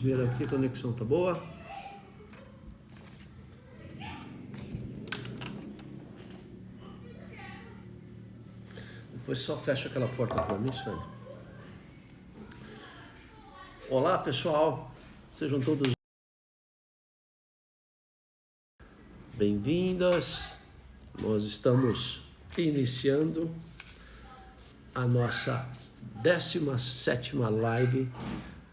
ver aqui, a conexão tá boa? Depois só fecha aquela porta para mim, Sônia. Olá, pessoal. Sejam todos bem-vindas. Nós estamos iniciando a nossa 17ª live,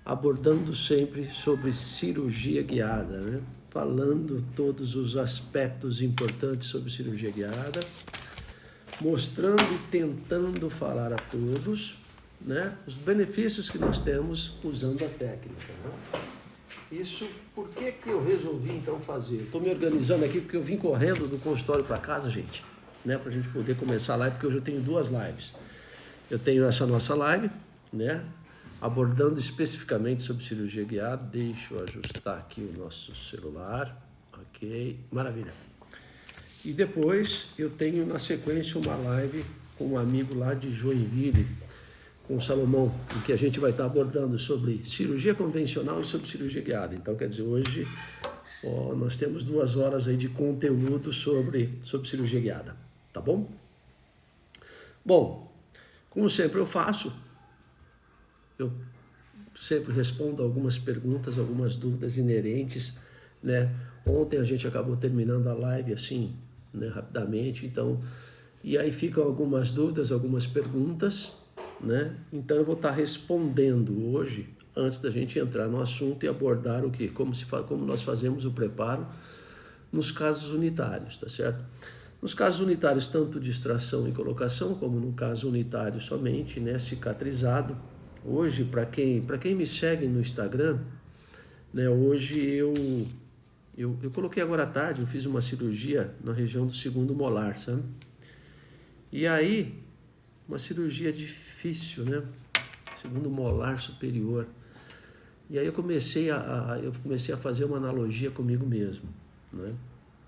abordando sempre sobre cirurgia guiada, né? Falando todos os aspectos importantes sobre cirurgia guiada, mostrando e tentando falar a todos, né, os benefícios que nós temos usando a técnica, né? Isso, por que eu resolvi então fazer? Estou me organizando aqui porque eu vim correndo do consultório para casa, gente, né, para a gente poder começar a live, porque hoje eu tenho 2 lives. Eu tenho essa nossa live, né, abordando especificamente sobre cirurgia guiada. Deixa eu ajustar aqui o nosso celular. Ok, maravilha. E depois eu tenho na sequência uma live com um amigo lá de Joinville, com o Salomão, em que a gente vai estar abordando sobre cirurgia convencional e sobre cirurgia guiada. Então, quer dizer, hoje nós temos 2 horas aí de conteúdo sobre cirurgia guiada, tá bom? Bom, como sempre eu faço, eu sempre respondo algumas perguntas, algumas dúvidas inerentes, né? Ontem a gente acabou terminando a live assim, né, rapidamente, então, e aí ficam algumas dúvidas, algumas perguntas, né? Então eu vou estar respondendo hoje, antes da gente entrar no assunto e abordar o que, como nós fazemos o preparo nos casos unitários, tá certo? Nos casos unitários, tanto de extração e colocação, como no caso unitário somente, né, cicatrizado. Hoje, para quem me segue no Instagram, né, hoje eu coloquei agora à tarde, eu fiz uma cirurgia na região do 2º molar, sabe? E aí, uma cirurgia difícil, né? 2º molar superior. E aí eu comecei a fazer uma analogia comigo mesmo, né?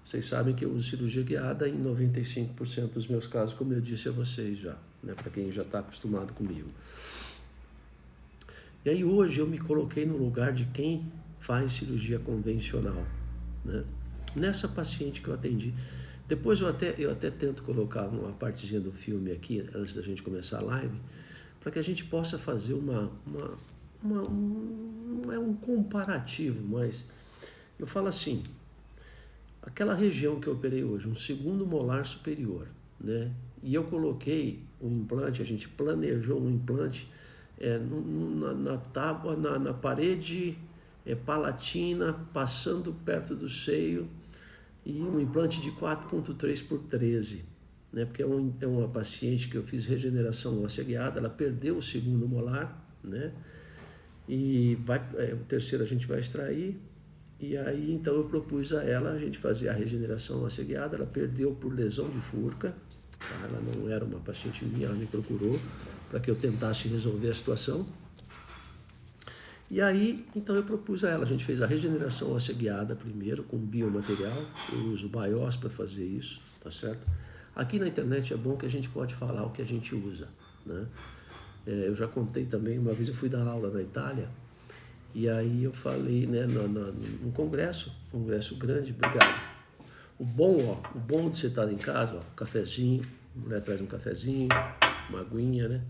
Vocês sabem que eu uso cirurgia guiada em 95% dos meus casos, como eu disse a vocês já, né? Para quem já está acostumado comigo. E aí hoje eu me coloquei no lugar de quem faz cirurgia convencional, né? Nessa paciente que eu atendi. Depois eu até tento colocar uma partezinha do filme aqui, antes da gente começar a live, para que a gente possa fazer não é um comparativo, mas eu falo assim, aquela região que eu operei hoje, um 2º molar superior, né? E eu coloquei um implante, a gente planejou um implante na tábua, na parede palatina, passando perto do seio, e um implante de 4,3 por 13, né? Porque é uma paciente que eu fiz regeneração óssea guiada, ela perdeu o 2º molar, né? E o terceiro a gente vai extrair, e aí então eu propus a ela a gente fazer a regeneração óssea guiada. Ela perdeu por lesão de furca, tá? Ela não era uma paciente minha, ela me procurou para que eu tentasse resolver a situação. E aí, então eu propus a ela, a gente fez a regeneração óssea guiada primeiro, com biomaterial, eu uso BIOS para fazer isso, tá certo? Aqui na internet é bom que a gente pode falar o que a gente usa, né? Eu já contei também, uma vez eu fui dar aula na Itália, e aí eu falei, né, num congresso grande, obrigado. O bom de você estar em casa, ó, cafezinho, a mulher traz um cafezinho, uma aguinha, né?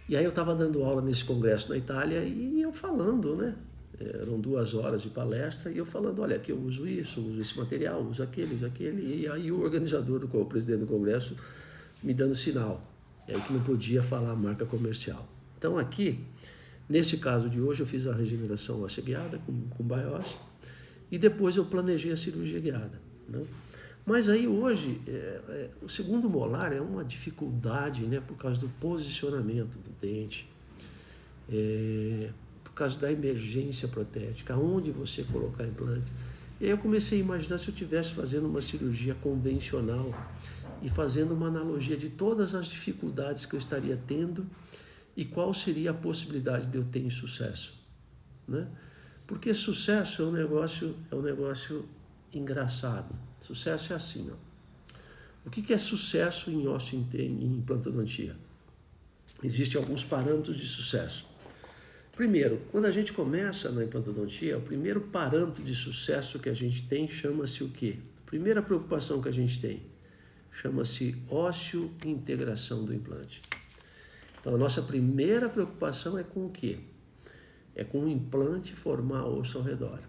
E aí eu estava dando aula nesse congresso na Itália e eu falando, né? Eram 2 horas de palestra e eu falando, olha, aqui eu uso isso, uso esse material, uso aquele. E aí o organizador, o presidente do congresso, me dando sinal. É que não podia falar a marca comercial. Então aqui, nesse caso de hoje, eu fiz a regeneração óssea guiada com BIOS e depois eu planejei a cirurgia guiada, né? Mas aí hoje, o 2º molar é uma dificuldade, né, por causa do posicionamento do dente, por causa da emergência protética, onde você colocar implante. E aí eu comecei a imaginar se eu estivesse fazendo uma cirurgia convencional e fazendo uma analogia de todas as dificuldades que eu estaria tendo e qual seria a possibilidade de eu ter insucesso, né? Porque sucesso é um negócio engraçado. Sucesso é assim, ó. O que é sucesso em em implantodontia? Existem alguns parâmetros de sucesso. Primeiro, quando a gente começa na implantodontia, o primeiro parâmetro de sucesso que a gente tem chama-se o quê? A primeira preocupação que a gente tem chama-se ósseo-integração do implante. Então, a nossa primeira preocupação é com o quê? É com o implante formar osso ao redor,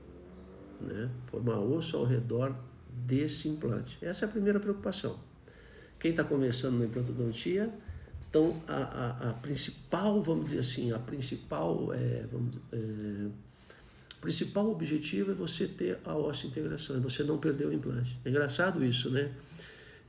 né? Formar osso ao redor desse implante. Essa é a primeira preocupação. Quem está começando na implantodontia, então a principal, vamos dizer assim, o principal objetivo é você ter a ósseo-integração, é você não perder o implante. É engraçado isso, né?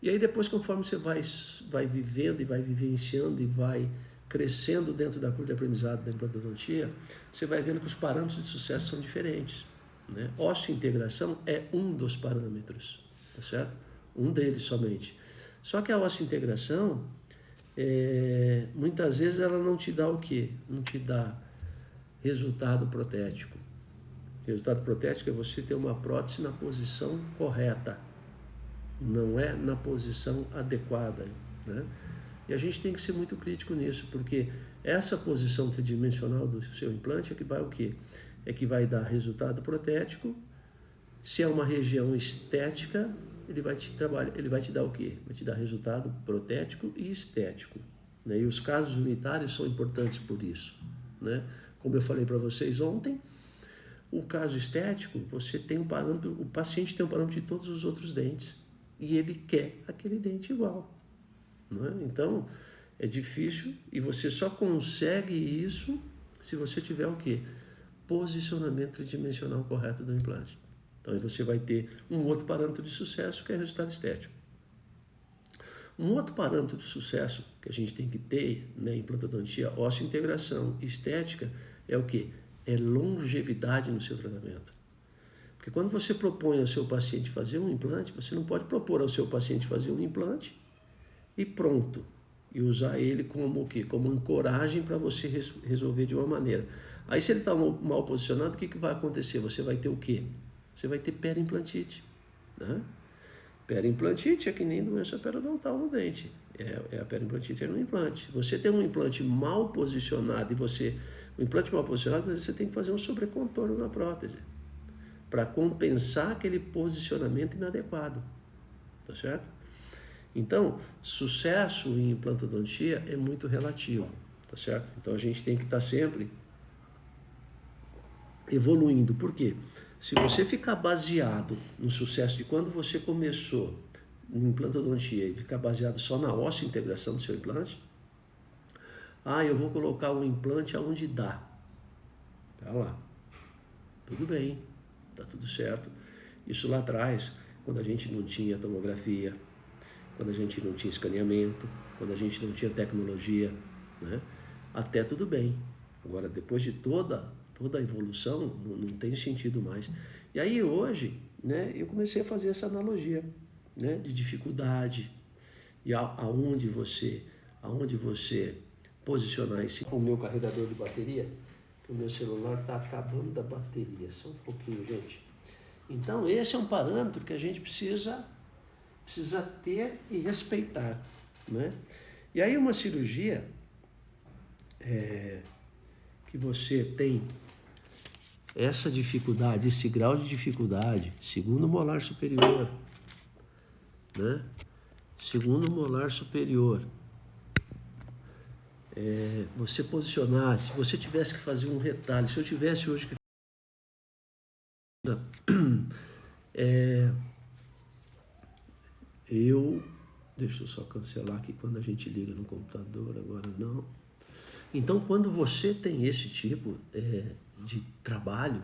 E aí depois, conforme você vai vivendo e vai vivenciando e vai crescendo dentro da curva de aprendizado da implantodontia, você vai vendo que os parâmetros de sucesso são diferentes, né? Ósseo-integração é um dos parâmetros, tá certo? Um deles somente. Só que a ósseo-integração, muitas vezes ela não te dá o quê? Não te dá resultado protético. Resultado protético é você ter uma prótese na posição correta, não é na posição adequada, né? E a gente tem que ser muito crítico nisso, porque essa posição tridimensional do seu implante é que vai o quê? É que vai dar resultado protético. Se é uma região estética, ele vai te dar o quê? Vai te dar resultado protético e estético, né? E os casos unitários são importantes por isso, né? Como eu falei para vocês ontem, o caso estético, você tem um parâmetro, o paciente tem um parâmetro de todos os outros dentes e ele quer aquele dente igual, não é? Então, é difícil e você só consegue isso se você tiver o quê? Posicionamento tridimensional correto do implante. Então, aí você vai ter um outro parâmetro de sucesso, que é o resultado estético. Um outro parâmetro de sucesso que a gente tem que ter na implantodontia, ósseo-integração estética, é o quê? É longevidade no seu tratamento. Porque quando você propõe ao seu paciente fazer um implante, você não pode propor ao seu paciente fazer um implante e pronto. E usar ele como o quê? Como ancoragem para você resolver de uma maneira. Aí se ele está mal posicionado, o que vai acontecer? Você vai ter o quê? Você vai ter periimplantite, né? Periimplantite é que nem doença periodontal no dente. A periimplantite é no implante. Você tem um implante mal posicionado o implante mal posicionado, você tem que fazer um sobrecontorno na prótese para compensar aquele posicionamento inadequado, tá certo? Então, sucesso em implantodontia é muito relativo, tá certo? Então a gente tem que estar sempre evoluindo. Por quê? Se você ficar baseado no sucesso de quando você começou em implantodontia e ficar baseado só na ósseo-integração do seu implante, eu vou colocar um implante aonde dá. Tá lá. Tudo bem, tá tudo certo. Isso lá atrás, quando a gente não tinha tomografia, quando a gente não tinha escaneamento, quando a gente não tinha tecnologia, né? Até tudo bem. Agora, depois de toda a evolução, não tem sentido mais. E aí hoje, né, eu comecei a fazer essa analogia, né, de dificuldade e aonde você posicionar o meu carregador de bateria, que o meu celular está acabando da bateria, só um pouquinho, gente. Então esse é um parâmetro que a gente precisa ter e respeitar, né? E aí uma cirurgia que você tem essa dificuldade, esse grau de dificuldade, segundo molar superior, né? Segundo molar superior, você posicionar, se você tivesse que fazer um retalho, se eu tivesse hoje que deixa eu só cancelar aqui quando a gente liga no computador, agora não. Então, quando você tem esse tipo de trabalho,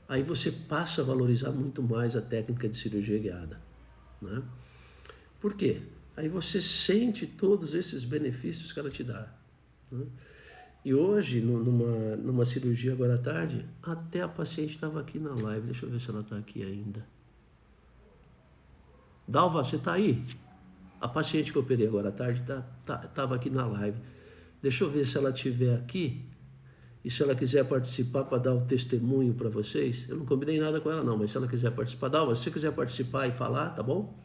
aí você passa a valorizar muito mais a técnica de cirurgia guiada, né? Por quê? Aí você sente todos esses benefícios que ela te dá, né? E hoje, numa cirurgia agora à tarde, até a paciente estava aqui na live. Deixa eu ver se ela está aqui ainda. Dalva, você está aí? A paciente que eu operei agora à tarde estava aqui na live. Deixa eu ver se ela estiver aqui e se ela quiser participar para dar um testemunho para vocês. Eu não combinei nada com ela não, mas se ela quiser participar, Dalva, se você quiser participar e falar, tá bom?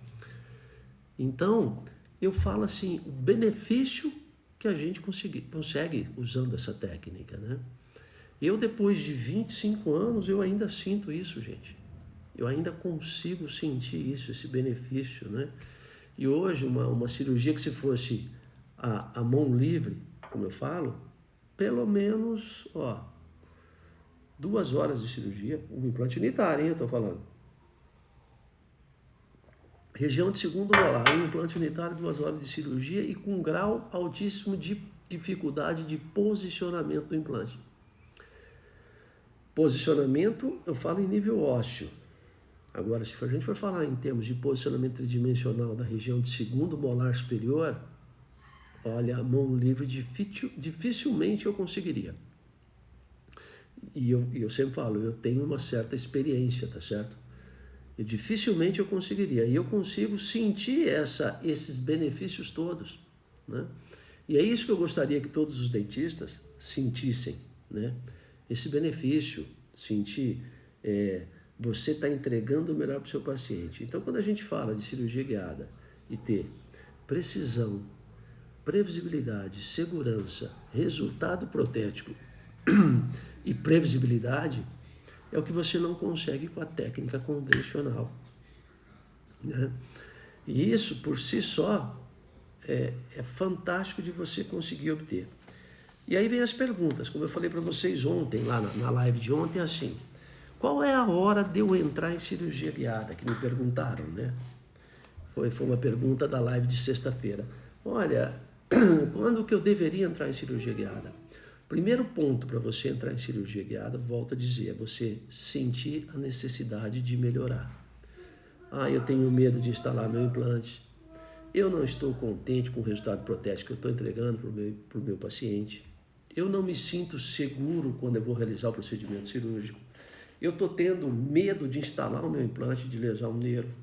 Então, eu falo assim, o benefício que a gente consegue usando essa técnica, né? Eu, depois de 25 anos, eu ainda sinto isso, gente. Eu ainda consigo sentir isso, esse benefício, né? E hoje, uma cirurgia que se fosse a mão livre, como eu falo, pelo menos, 2 horas de cirurgia, um implante unitário, hein, eu tô falando. Região de segundo molar, um implante unitário, 2 horas de cirurgia e com um grau altíssimo de dificuldade de posicionamento do implante. Posicionamento, eu falo em nível ósseo. Agora, se a gente for falar em termos de posicionamento tridimensional da região de segundo molar superior, olha, a mão livre dificilmente eu conseguiria. E eu sempre falo, eu tenho uma certa experiência, tá certo? E dificilmente eu conseguiria. E eu consigo sentir esses benefícios todos, né? E é isso que eu gostaria que todos os dentistas sentissem, né? Esse benefício, sentir, você está entregando o melhor para o seu paciente. Então, quando a gente fala de cirurgia guiada e ter precisão, previsibilidade, segurança, resultado protético e previsibilidade, é o que você não consegue com a técnica convencional, né? E isso, por si só, é fantástico de você conseguir obter. E aí vem as perguntas, como eu falei para vocês ontem, lá na live de ontem, assim, qual é a hora de eu entrar em cirurgia guiada, que me perguntaram, né? Foi uma pergunta da live de sexta-feira. Olha, quando que eu deveria entrar em cirurgia guiada? Primeiro ponto para você entrar em cirurgia guiada, volto a dizer, é você sentir a necessidade de melhorar. Eu tenho medo de instalar meu implante. Eu não estou contente com o resultado protético que eu estou entregando para o meu paciente. Eu não me sinto seguro quando eu vou realizar o procedimento cirúrgico. Eu estou tendo medo de instalar o meu implante, de lesar um nervo,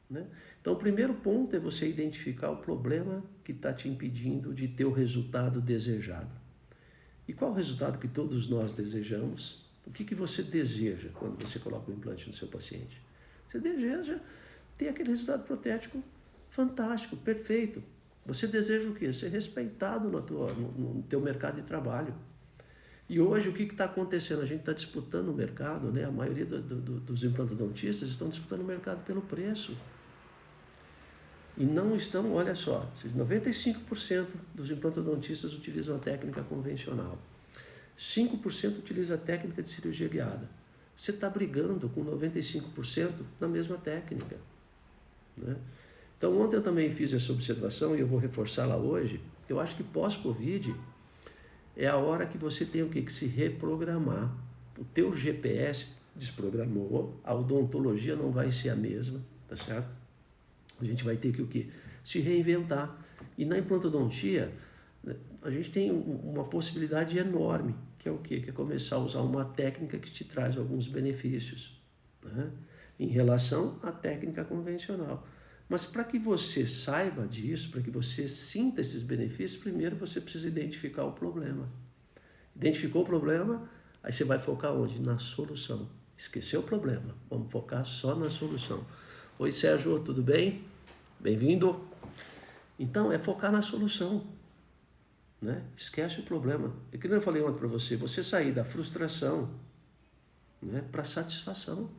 né? Então, o primeiro ponto é você identificar o problema que está te impedindo de ter o resultado desejado. E qual o resultado que todos nós desejamos? O que você deseja quando você coloca o implante no seu paciente? Você deseja ter aquele resultado protético fantástico, perfeito. Você deseja o quê? Ser respeitado no teu mercado de trabalho. E hoje o que está acontecendo? A gente está disputando o mercado, né? A maioria dos implantodontistas estão disputando o mercado pelo preço. E não estão, olha só, 95% dos implantodontistas utilizam a técnica convencional. 5% utiliza a técnica de cirurgia guiada. Você está brigando com 95% na mesma técnica, né? Então, ontem eu também fiz essa observação e eu vou reforçá-la hoje. Eu acho que pós-Covid é a hora que você tem o quê? Que se reprogramar. O teu GPS desprogramou, a odontologia não vai ser a mesma, tá certo? A gente vai ter que o quê? Se reinventar. E na implantodontia, a gente tem uma possibilidade enorme, que é o quê? Que é começar a usar uma técnica que te traz alguns benefícios, né? Em relação à técnica convencional. Mas para que você saiba disso, para que você sinta esses benefícios, primeiro você precisa identificar o problema. Identificou o problema, aí você vai focar onde? Na solução. Esqueceu o problema, vamos focar só na solução. Oi, Sérgio, tudo bem? Bem-vindo. Então, é focar na solução, né? Esquece o problema. É que nem eu falei ontem para você sair da frustração, né, para satisfação.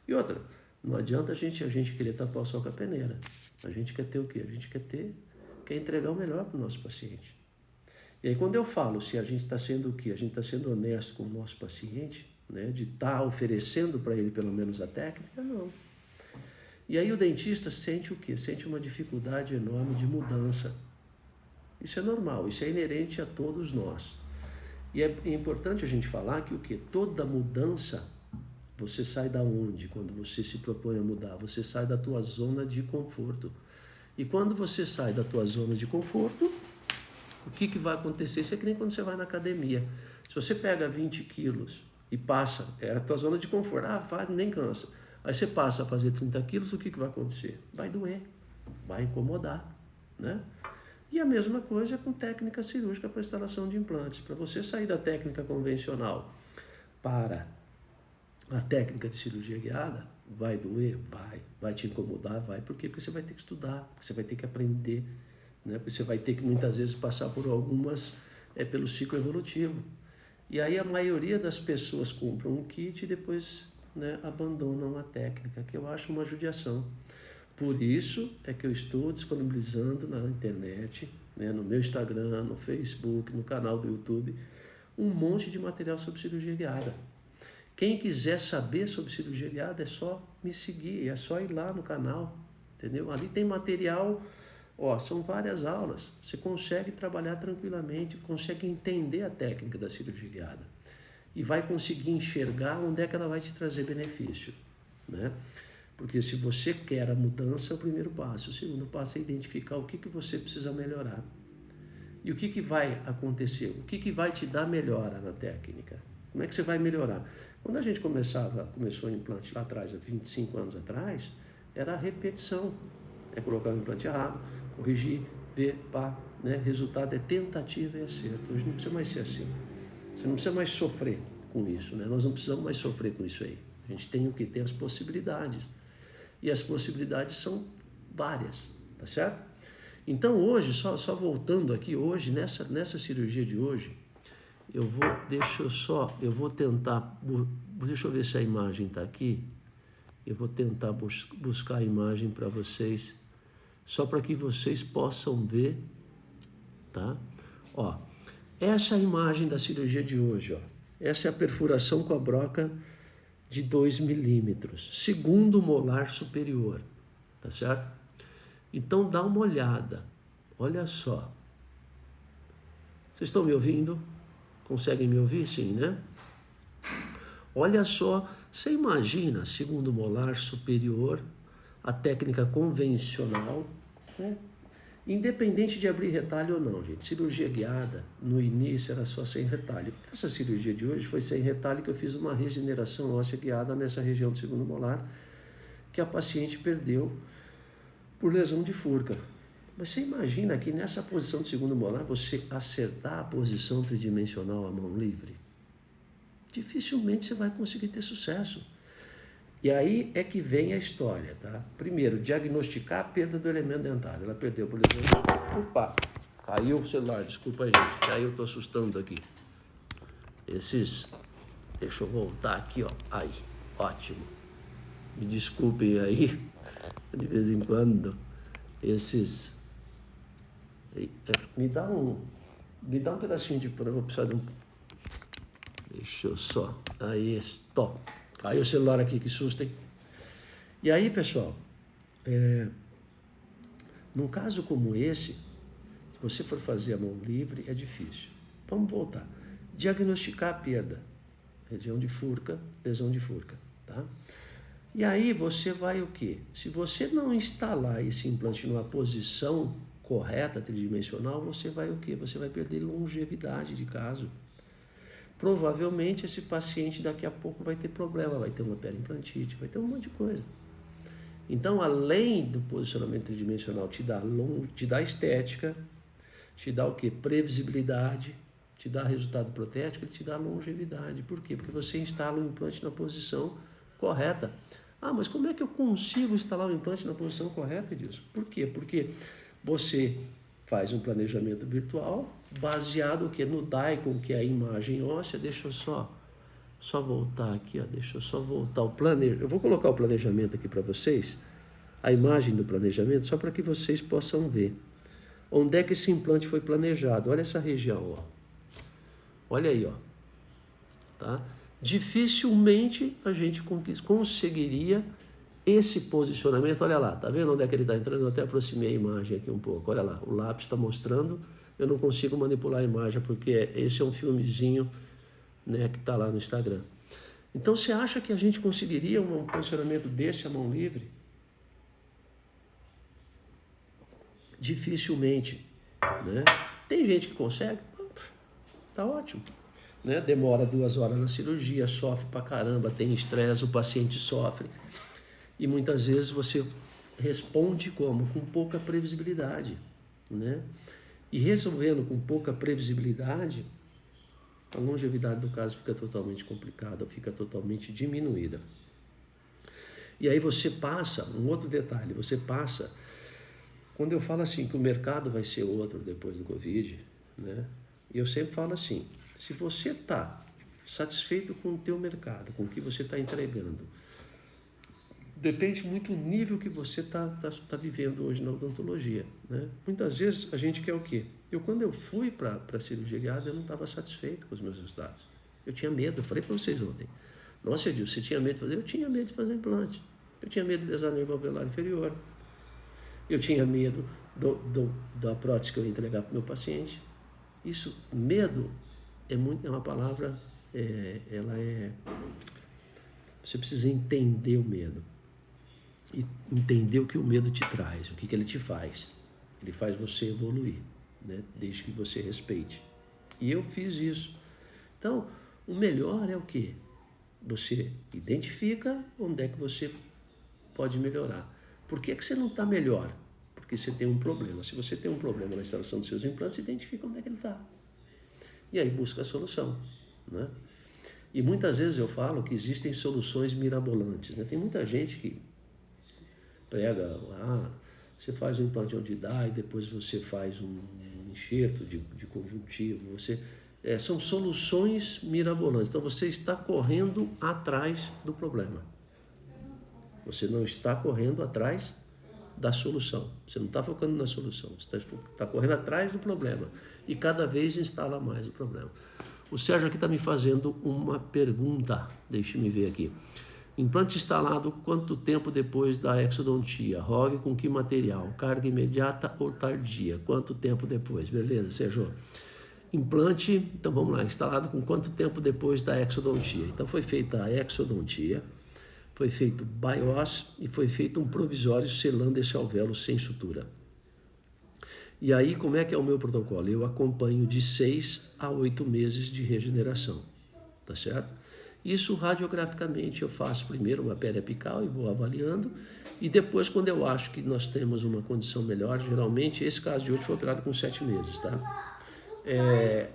E outra, não adianta a gente querer tapar o sol com a peneira. A gente quer ter o quê? A gente quer entregar o melhor para o nosso paciente. E aí, quando eu falo se a gente está sendo o quê? A gente está sendo honesto com o nosso paciente, né, de estar oferecendo para ele pelo menos a técnica, não. E aí o dentista sente o quê? Sente uma dificuldade enorme de mudança. Isso é normal, isso é inerente a todos nós. E é importante a gente falar que o quê? Toda mudança, você sai da onde quando você se propõe a mudar? Você sai da tua zona de conforto. E quando você sai da tua zona de conforto, o que vai acontecer? Isso é que nem quando você vai na academia. Se você pega 20 quilos e passa, é a tua zona de conforto, faz, nem cansa. Aí você passa a fazer 30 quilos, o que vai acontecer? Vai doer, vai incomodar, né? E a mesma coisa com técnica cirúrgica para instalação de implantes. Para você sair da técnica convencional para a técnica de cirurgia guiada, vai doer? Vai te incomodar? Vai. Por quê? Porque você vai ter que estudar, porque você vai ter que aprender, né? Porque você vai ter que muitas vezes passar por algumas, pelo ciclo evolutivo. E aí a maioria das pessoas compram um kit e depois, né, abandonam a técnica, que eu acho uma judiação. Por isso é que eu estou disponibilizando na internet, né, no meu Instagram, no Facebook, no canal do YouTube, um monte de material sobre cirurgia guiada. Quem quiser saber sobre cirurgia guiada é só me seguir, é só ir lá no canal, entendeu? Ali tem material, ó, são várias aulas. Você consegue trabalhar tranquilamente, consegue entender a técnica da cirurgia guiada e vai conseguir enxergar onde é que ela vai te trazer benefício, né? Porque se você quer a mudança, é o primeiro passo. O segundo passo é identificar o que você precisa melhorar. E o que vai acontecer? O que vai te dar melhora na técnica? Como é que você vai melhorar? Quando a gente começou o implante lá atrás, há 25 anos atrás, era a repetição. É colocar o implante errado, corrigir, ver, pá, né? Resultado é tentativa e acerto. Hoje não precisa mais ser assim. Você não precisa mais sofrer com isso, né? Nós não precisamos mais sofrer com isso aí. A gente tem o que? Tem as possibilidades. E as possibilidades são várias, tá certo? Então hoje, só voltando aqui, hoje, nessa cirurgia de hoje, eu vou tentar, deixa eu ver se a imagem está aqui, eu vou tentar buscar a imagem para vocês, só para que vocês possam ver, tá? Ó, essa é a imagem da cirurgia de hoje, ó. Essa é a perfuração com a broca de 2 milímetros, segundo molar superior, tá certo? Então dá uma olhada, olha só. Vocês estão me ouvindo? Conseguem me ouvir? Sim, né? Olha só, você imagina, segundo molar superior, a técnica convencional, né? Independente de abrir retalho ou não, gente. Cirurgia guiada, no início era só sem retalho. Essa cirurgia de hoje foi sem retalho, que eu fiz uma regeneração óssea guiada nessa região do segundo molar, que a paciente perdeu por lesão de furca. Mas você imagina que nessa posição de segundo molar, você acertar a posição tridimensional à mão livre? Dificilmente você vai conseguir ter sucesso. E aí é que vem a história, tá? Primeiro, diagnosticar a perda do elemento dentário. Ela perdeu por exemplo. Opa, caiu o celular, desculpa aí, gente. Que aí eu tô assustando aqui. Deixa eu voltar aqui, ó. Aí, ótimo. Me desculpem aí, de vez em quando, me dá um pedacinho de pano, eu vou precisar de um. Deixa eu só. Aí, stop. Caiu o celular aqui, que susto, hein? E aí, pessoal, num caso como esse, se você for fazer a mão livre, é difícil. Vamos voltar. Diagnosticar a perda. Região de furca, lesão de furca, tá? E aí você vai o quê? Se você não instalar esse implante numa posição correta, tridimensional, você vai o quê? Você vai perder longevidade de caso. Provavelmente esse paciente daqui a pouco vai ter problema, vai ter uma periimplantite, vai ter um monte de coisa. Então, além do posicionamento tridimensional te dá estética, te dá o quê? Previsibilidade, te dá resultado protético, ele te dá longevidade. Por quê? Porque você instala o implante na posição correta. Ah, mas como é que eu consigo instalar o implante na posição correta, Edilson? Por quê? Porque você faz um planejamento virtual baseado no DICOM, que é a imagem óssea. Deixa eu só voltar aqui, ó. Deixa eu só voltar o planejamento. Eu vou colocar o planejamento aqui para vocês, a imagem do planejamento, só para que vocês possam ver onde é que esse implante foi planejado. Olha essa região, ó. Olha aí, ó. Tá? Dificilmente a gente conseguiria esse posicionamento. Olha lá, tá vendo onde é que ele está entrando? Eu até aproximei a imagem aqui um pouco. Olha lá, o lápis está mostrando. Eu não consigo manipular a imagem porque esse é um filmezinho, né, que está lá no Instagram. Então, você acha que a gente conseguiria um posicionamento desse à mão livre? Dificilmente, né? Tem gente que consegue, tá ótimo. Né? Demora 2 horas na cirurgia, sofre pra caramba, tem estresse, o paciente sofre. E muitas vezes você responde como? Com pouca previsibilidade, né? E resolvendo com pouca previsibilidade, a longevidade do caso fica totalmente complicada, fica totalmente diminuída. E aí você passa, um outro detalhe, quando eu falo assim que o mercado vai ser outro depois do Covid, né? E eu sempre falo assim, Se você está satisfeito com o teu mercado, com o que você está entregando, depende muito do nível que você está vivendo hoje na odontologia, né? Muitas vezes a gente quer o quê? Quando eu fui para a cirurgia guiada, eu não estava satisfeito com os meus resultados. Eu tinha medo, eu falei para vocês ontem. Nossa, Edil, você tinha medo de fazer? Eu tinha medo de fazer implante. Eu tinha medo de lesar nervo alveolar inferior. Eu tinha medo da prótese que eu ia entregar para o meu paciente. Isso, medo, é uma palavra, você precisa entender o medo. E entender o que o medo te traz, o que ele te faz. Ele faz você evoluir, né? Desde que você respeite. E eu fiz isso. Então, o melhor é o quê? Você identifica onde é que você pode melhorar. Por que você não está melhor? Porque você tem um problema. Se você tem um problema na instalação dos seus implantes, identifica onde é que ele está. E aí busca a solução, né? E muitas vezes eu falo que existem soluções mirabolantes, né? Tem muita gente que pega, você faz um implante onde dá e depois você faz um enxerto de conjuntivo. São soluções mirabolantes. Então você está correndo atrás do problema. Você não está correndo atrás da solução. Você não está focando na solução. Você está correndo atrás do problema. E cada vez instala mais o problema. O Sérgio aqui está me fazendo uma pergunta. Deixa-me ver aqui. Implante instalado quanto tempo depois da exodontia? ROG com que material? Carga imediata ou tardia? Quanto tempo depois? Beleza, Sérgio. Implante, então vamos lá, instalado com quanto tempo depois da exodontia? Então foi feita a exodontia, foi feito BIOS e foi feito um provisório selando esse alvéolo sem sutura. E aí, como é que é o meu protocolo? Eu acompanho de 6 a 8 meses de regeneração, tá certo? Isso radiograficamente eu faço primeiro uma periapical e vou avaliando, e depois quando eu acho que nós temos uma condição melhor, geralmente esse caso de hoje foi operado com 7 meses, tá?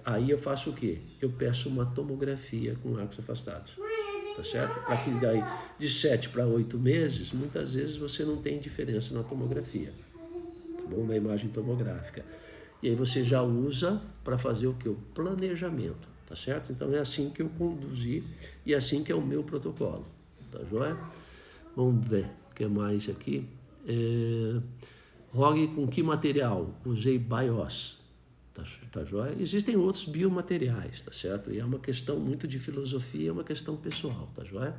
Aí eu faço o quê? Eu peço uma tomografia com arcos afastados, tá certo? Para que daí de 7 para 8 meses, muitas vezes você não tem diferença na tomografia, tá bom? Na imagem tomográfica. E aí você já usa para fazer o quê? O planejamento, tá certo? Então é assim que eu conduzi e é assim que é o meu protocolo, tá joia? Vamos ver o que mais aqui. ROG com que material? Usei BIOS. Tá joia? Existem outros biomateriais, tá certo? E é uma questão muito de filosofia, é uma questão pessoal, tá joia?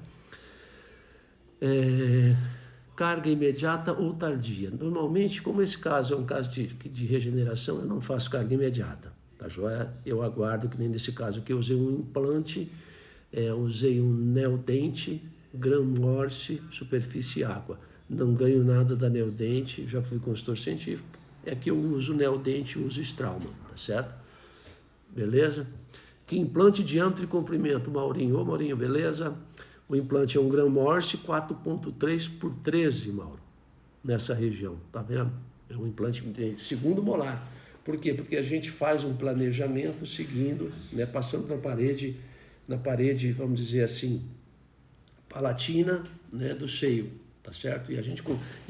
Carga imediata ou tardia? Normalmente, como esse caso é um caso de regeneração, eu não faço carga imediata, tá joia? Eu aguardo, que nem nesse caso que eu usei um implante, usei um neodente, Gram-Morse, superfície água. Não ganho nada da neodente, já fui consultor científico. É que eu uso neodente e uso Straumann, tá certo? Beleza? Que implante, diâmetro e comprimento, Maurinho? Ô Maurinho, beleza? O implante é um Gram-Morse 4.3 por 13, Mauro, nessa região, tá vendo? É um implante de segundo molar. Por quê? Porque a gente faz um planejamento seguindo, né, passando na parede, vamos dizer assim, palatina, né, do seio. Tá certo? E a gente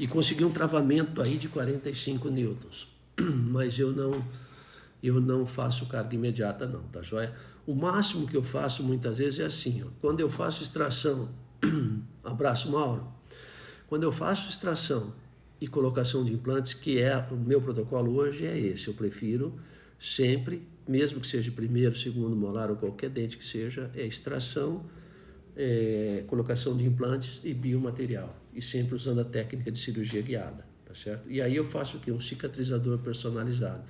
conseguiu um travamento aí de 45 newtons. Mas eu não faço carga imediata não, tá joia? O máximo que eu faço muitas vezes é assim, ó, quando eu faço extração, abraço Mauro, quando eu faço extração e colocação de implantes, que é o meu protocolo hoje é esse, eu prefiro sempre, mesmo que seja primeiro, segundo molar ou qualquer dente que seja, extração, colocação de implantes e biomaterial, e sempre usando a técnica de cirurgia guiada, tá certo? E aí eu faço o quê? Um cicatrizador personalizado.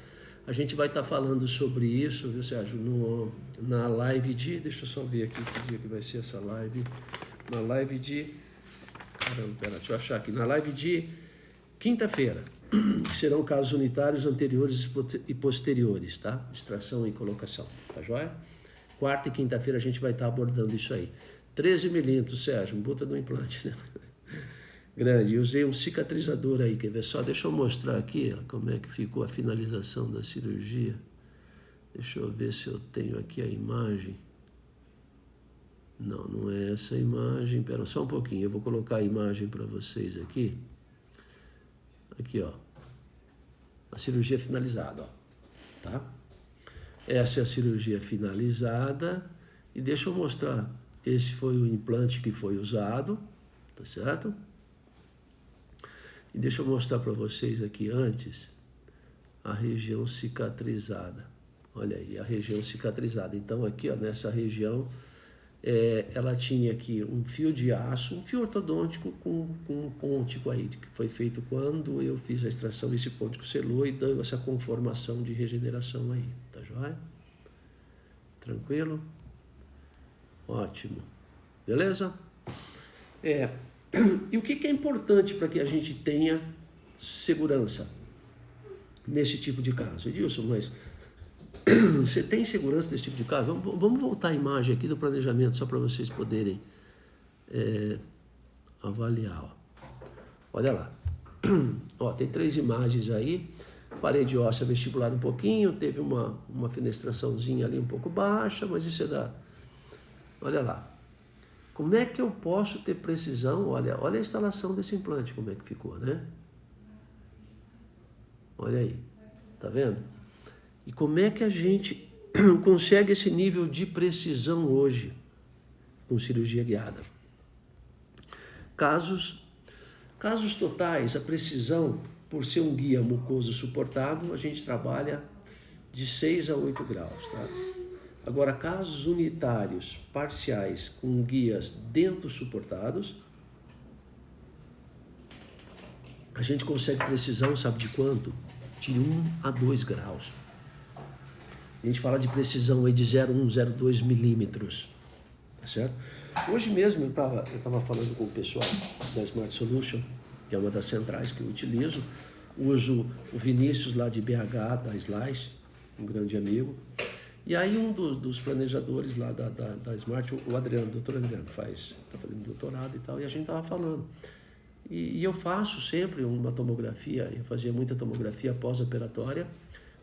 A gente vai estar falando sobre isso, viu, Sérgio, na live deixa eu só ver aqui que dia que vai ser essa live, na live deixa eu achar aqui, na live de quinta-feira, que serão casos unitários anteriores e posteriores, tá? Extração e colocação, tá joia? Quarta e quinta-feira a gente vai estar abordando isso aí. 13 milímetros, Sérgio, um puta do implante, né? Grande. Eu usei um cicatrizador aí, quer ver só? Deixa eu mostrar aqui ó, como é que ficou a finalização da cirurgia. Deixa eu ver se eu tenho aqui a imagem. Não, não é essa imagem. Pera só um pouquinho, eu vou colocar a imagem para vocês aqui. Aqui, ó. A cirurgia finalizada, ó. Tá? Essa é a cirurgia finalizada. E deixa eu mostrar. Esse foi o implante que foi usado, tá certo? E deixa eu mostrar para vocês aqui antes a região cicatrizada. Olha aí, a região cicatrizada. Então aqui, ó, nessa região, ela tinha aqui um fio de aço, um fio ortodôntico com um pôntico aí, que foi feito quando eu fiz a extração, esse pôntico selou e deu essa conformação de regeneração aí, tá joia? Tranquilo? Ótimo. Beleza? E o que é importante para que a gente tenha segurança nesse tipo de caso? Edilson, mas você tem segurança nesse tipo de caso? Vamos voltar a imagem aqui do planejamento só para vocês poderem avaliar. Ó. Olha lá. Ó, tem 3 imagens aí. Parede óssea vestibulada um pouquinho, teve uma fenestraçãozinha ali um pouco baixa, mas isso é da... Olha lá. Como é que eu posso ter precisão? Olha a instalação desse implante, como é que ficou, né? Olha aí. Tá vendo? E como é que a gente consegue esse nível de precisão hoje com cirurgia guiada? Casos totais, a precisão, por ser um guia mucoso suportado, a gente trabalha de 6 a 8 graus, tá? Agora, casos unitários, parciais, com guias dentro suportados, a gente consegue precisão, sabe de quanto? De 1 a 2 graus. A gente fala de precisão aí de 0,1, 0,2 milímetros, tá certo? Hoje mesmo eu tava falando com o pessoal da Smart Solution, que é uma das centrais que eu utilizo, uso o Vinícius lá de BH, da Slice, um grande amigo, e aí um dos planejadores lá da Smart, o Adriano, o doutor Adriano, tá fazendo doutorado e tal, e a gente tava falando. E eu faço sempre uma tomografia, eu fazia muita tomografia pós-operatória,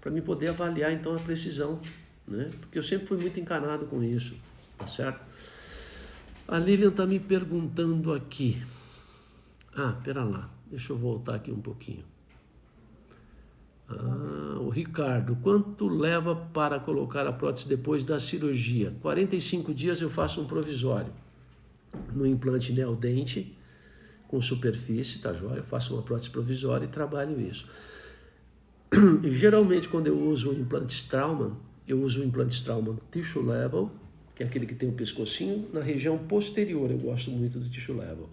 para me poder avaliar então a precisão, né? Porque eu sempre fui muito encanado com isso, tá certo? A Lilian está me perguntando aqui. Pera lá, deixa eu voltar aqui um pouquinho. O Ricardo, quanto leva para colocar a prótese depois da cirurgia? 45 dias eu faço um provisório no implante neodente com superfície, tá joia? Eu faço uma prótese provisória e trabalho isso. E, geralmente, quando eu uso o implante Straumann, eu uso o implante Straumann Tissue Level, que é aquele que tem o pescocinho, na região posterior, eu gosto muito do Tissue Level.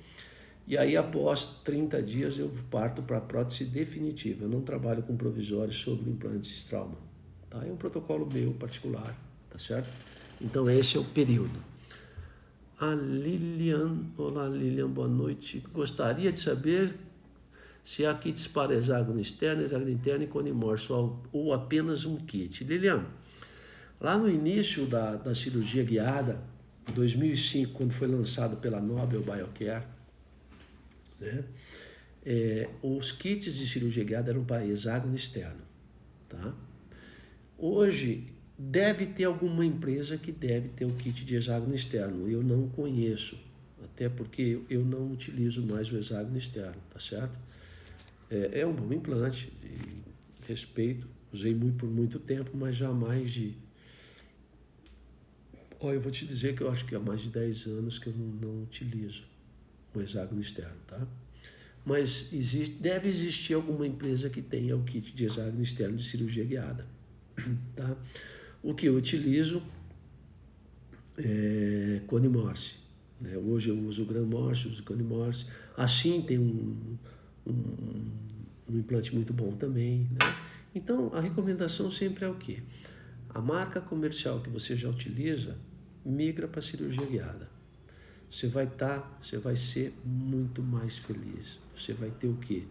E aí, após 30 dias, eu parto para a prótese definitiva. Eu não trabalho com provisórios sobre o implante Straumann. Tá? É um protocolo meu particular, tá certo? Então, esse é o período. A Lilian, olá Lilian, boa noite. Gostaria de saber se há kits para hexágono externo, hexágono interno e cone morso, ou apenas um kit. Lilian, lá no início da cirurgia guiada, em 2005, quando foi lançado pela Nobel Biocare, né, os kits de cirurgia guiada eram para hexágono externo. Tá? Hoje, deve ter alguma empresa que deve ter o kit de hexágono externo. Eu não conheço, até porque eu não utilizo mais o hexágono externo, tá certo? É um bom implante, de respeito, usei por muito tempo, mas jamais eu vou te dizer que eu acho que há mais de 10 anos que eu não utilizo o hexágono externo, tá? Mas deve existir alguma empresa que tenha o kit de hexágono externo de cirurgia guiada, tá? O que eu utilizo é cone morse, né? Hoje eu uso o Gran Morse, uso o cone morse. Assim tem um implante muito bom também, né? Então, a recomendação sempre é o quê? A marca comercial que você já utiliza, migra para cirurgia guiada. Você vai ser muito mais feliz. Você vai ter o quê?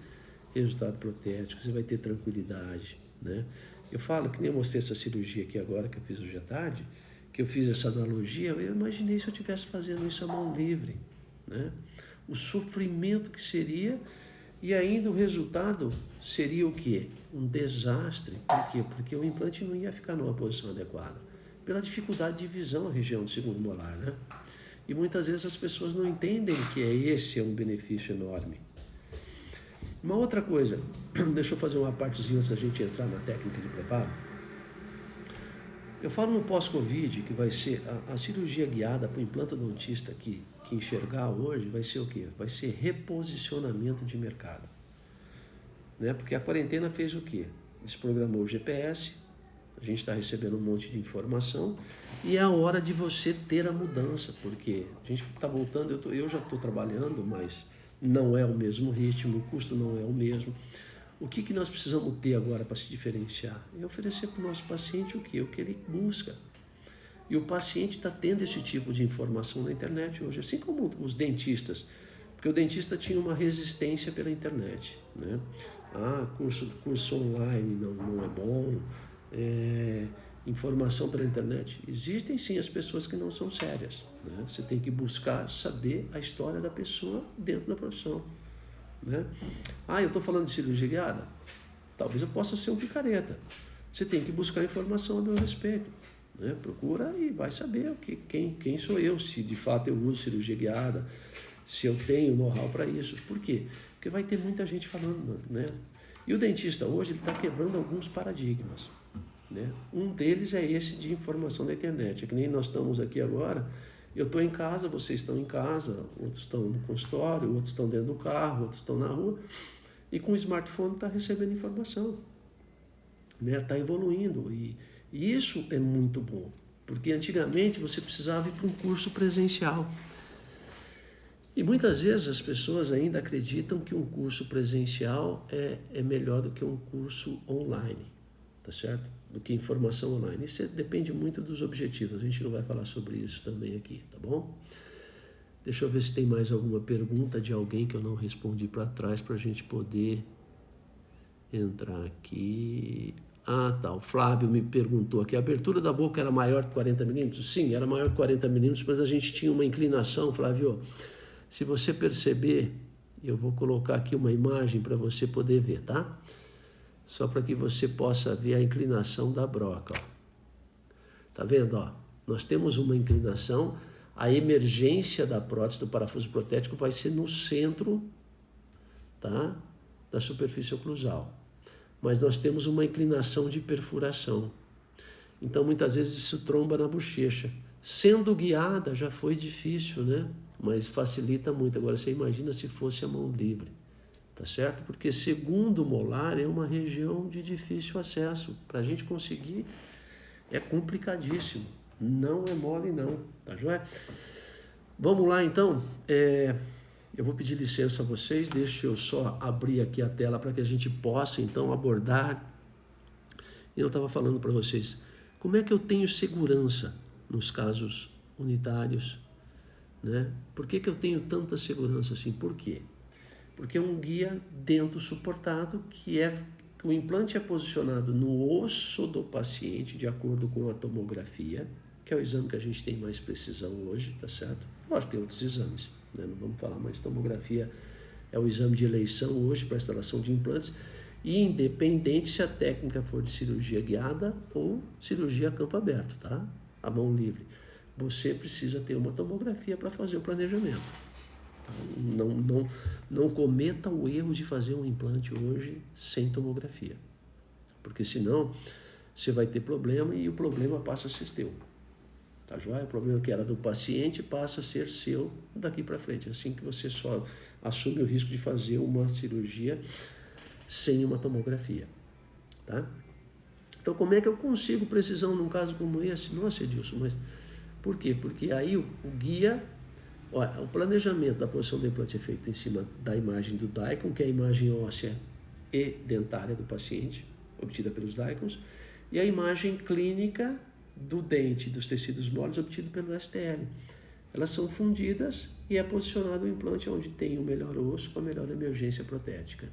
Resultado protético, você vai ter tranquilidade, né? Eu falo que nem eu mostrei essa cirurgia aqui agora, que eu fiz hoje à tarde, que eu fiz essa analogia, eu imaginei se eu estivesse fazendo isso à mão livre, né? O sofrimento que seria, e ainda o resultado seria o quê? Um desastre. Por quê? Porque o implante não ia ficar numa posição adequada, pela dificuldade de visão na região do segundo molar, né? E muitas vezes as pessoas não entendem que esse é um benefício enorme. Uma outra coisa, deixa eu fazer uma partezinha antes da gente entrar na técnica de preparo. Eu falo no pós-Covid que vai ser a cirurgia guiada para o implantodontista que enxergar hoje vai ser o quê? Vai ser reposicionamento de mercado. Né? Porque a quarentena fez o quê? Desprogramou o GPS, a gente está recebendo um monte de informação e é a hora de você ter a mudança, porque a gente está voltando, eu já estou trabalhando, mas não é o mesmo ritmo, o custo não é o mesmo. O que nós precisamos ter agora para se diferenciar? É oferecer para o nosso paciente o quê? O que ele busca. E o paciente está tendo esse tipo de informação na internet hoje, assim como os dentistas, porque o dentista tinha uma resistência pela internet, né? Curso online não é bom, informação pela internet. Existem sim as pessoas que não são sérias, né? Você tem que buscar saber a história da pessoa dentro da profissão, né? Eu estou falando de cirurgia guiada? Talvez eu possa ser um picareta. Você tem que buscar informação a meu respeito, né? Procura e vai saber quem sou eu, se de fato eu uso cirurgia guiada, se eu tenho know-how para isso. Por quê? Porque vai ter muita gente falando, né? E o dentista hoje ele está quebrando alguns paradigmas, né? Um deles é esse de informação da internet. É que nem nós estamos aqui agora, eu estou em casa, vocês estão em casa, outros estão no consultório, outros estão dentro do carro, outros estão na rua, e com o smartphone está recebendo informação, né? Está evoluindo, e isso é muito bom, porque antigamente você precisava ir para um curso presencial. E muitas vezes as pessoas ainda acreditam que um curso presencial é melhor do que um curso online, tá certo? Do que informação online. Isso depende muito dos objetivos, a gente não vai falar sobre isso também aqui, tá bom? Deixa eu ver se tem mais alguma pergunta de alguém que eu não respondi para trás para a gente poder entrar aqui. Tá, o Flávio me perguntou aqui, a abertura da boca era maior que 40 milímetros? Sim, era maior que 40 milímetros, mas a gente tinha uma inclinação, Flávio. Se você perceber, eu vou colocar aqui uma imagem para você poder ver, tá? Só para que você possa ver a inclinação da broca, ó. Tá vendo, ó? Nós temos uma inclinação, a emergência da prótese do parafuso protético vai ser no centro, tá? Da superfície oclusal. Mas nós temos uma inclinação de perfuração. Então, muitas vezes isso tromba na bochecha. Sendo guiada já foi difícil, né? Mas facilita muito. Agora, você imagina se fosse a mão livre, tá certo? Porque segundo molar é uma região de difícil acesso. Para a gente conseguir é complicadíssimo. Não é mole não, tá joia? Vamos lá então. Eu vou pedir licença a vocês, deixa eu só abrir aqui a tela para que a gente possa então abordar. Eu estava falando para vocês, como é que eu tenho segurança nos casos unitários, né? Por que eu tenho tanta segurança assim? Por quê? Porque é um guia dento suportado que o implante é posicionado no osso do paciente de acordo com a tomografia, que é o exame que a gente tem mais precisão hoje, tá certo? Lógico que tem outros exames, né? Não vamos falar, mas tomografia é o exame de eleição hoje para a instalação de implantes, e independente se a técnica for de cirurgia guiada ou cirurgia a campo aberto, tá? A mão livre. Você precisa ter uma tomografia para fazer o planejamento. Não cometa o erro de fazer um implante hoje sem tomografia, porque senão você vai ter problema e o problema passa a ser teu, tá joia? O problema que era do paciente passa a ser seu daqui para frente, assim que você só assume o risco de fazer uma cirurgia sem uma tomografia, tá? Então, como é que eu consigo precisão num caso como esse? Nossa, Edilson, mas por quê? Porque aí o guia, olha, o planejamento da posição do implante é feito em cima da imagem do DICOM, que é a imagem óssea e dentária do paciente, obtida pelos DICOMs, e a imagem clínica do dente, dos tecidos moles, obtido pelo STL. Elas são fundidas e é posicionado o implante onde tem o melhor osso com a melhor emergência protética.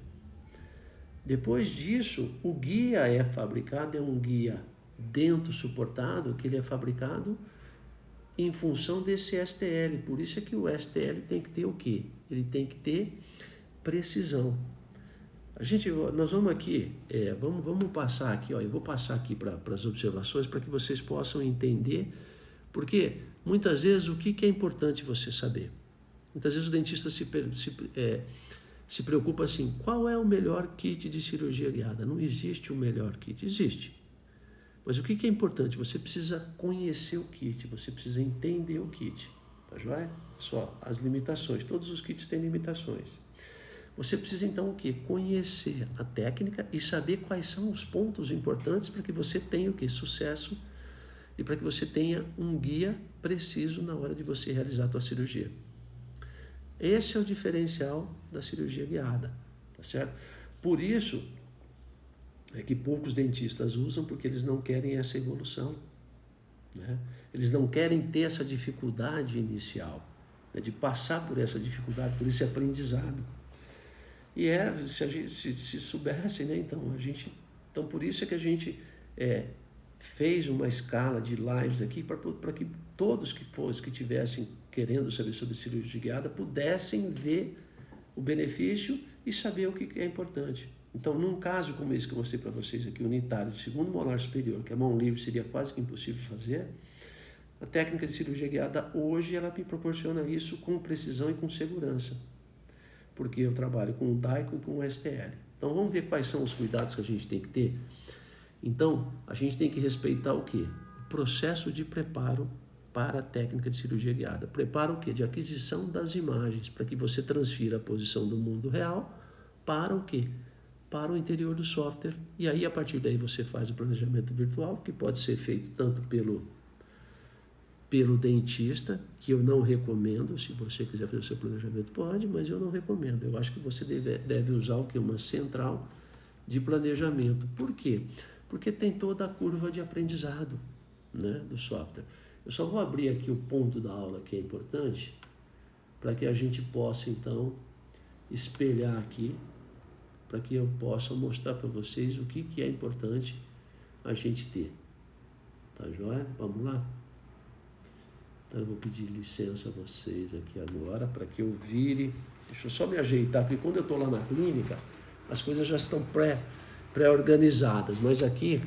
Depois disso, o guia é fabricado, é um guia dento suportado, que ele é fabricado em função desse STL. Por isso é que o STL tem que ter o quê? Ele tem que ter precisão. Nós vamos aqui, vamos passar aqui, ó, eu vou passar aqui para as observações para que vocês possam entender, porque muitas vezes o que é importante você saber? Muitas vezes o dentista se preocupa assim, qual é o melhor kit de cirurgia guiada? Não existe o melhor kit, existe. Mas o que é importante? Você precisa conhecer o kit, você precisa entender o kit, tá joia? Só as limitações, todos os kits têm limitações. Você precisa então o quê? Conhecer a técnica e saber quais são os pontos importantes para que você tenha o quê? Sucesso e para que você tenha um guia preciso na hora de você realizar a tua cirurgia. Esse é o diferencial da cirurgia guiada, tá certo? Por isso é que poucos dentistas usam, porque eles não querem essa evolução, né? Eles não querem ter essa dificuldade inicial, né? De passar por essa dificuldade, por esse aprendizado. E se a gente se soubesse, né? Então por isso é que a gente fez uma escala de lives aqui para que todos que tivessem querendo saber sobre cirurgia guiada pudessem ver o benefício e saber o que é importante. Então, num caso como esse que eu mostrei para vocês aqui, unitário de segundo molar superior, que a mão livre seria quase que impossível fazer, a técnica de cirurgia guiada hoje ela me proporciona isso com precisão e com segurança, porque eu trabalho com o DAICO e com o STL. Então, vamos ver quais são os cuidados que a gente tem que ter. Então, a gente tem que respeitar o quê? O processo de preparo para a técnica de cirurgia guiada. Preparo o quê? De aquisição das imagens, para que você transfira a posição do mundo real para o quê? Para o interior do software. E aí, a partir daí, você faz o planejamento virtual, que pode ser feito tanto pelo dentista, que eu não recomendo. Se você quiser fazer o seu planejamento, pode, mas eu não recomendo. Eu acho que você deve usar o quê? Uma central de planejamento. Por quê? Porque tem toda a curva de aprendizado, né, do software. Eu só vou abrir aqui o ponto da aula que é importante, para que a gente possa, então, espelhar aqui, para que eu possa mostrar para vocês o que é importante a gente ter. Tá joia? Vamos lá? Então eu vou pedir licença a vocês aqui agora, para que eu vire. Deixa eu só me ajeitar, porque quando eu estou lá na clínica, as coisas já estão pré-organizadas, mas aqui,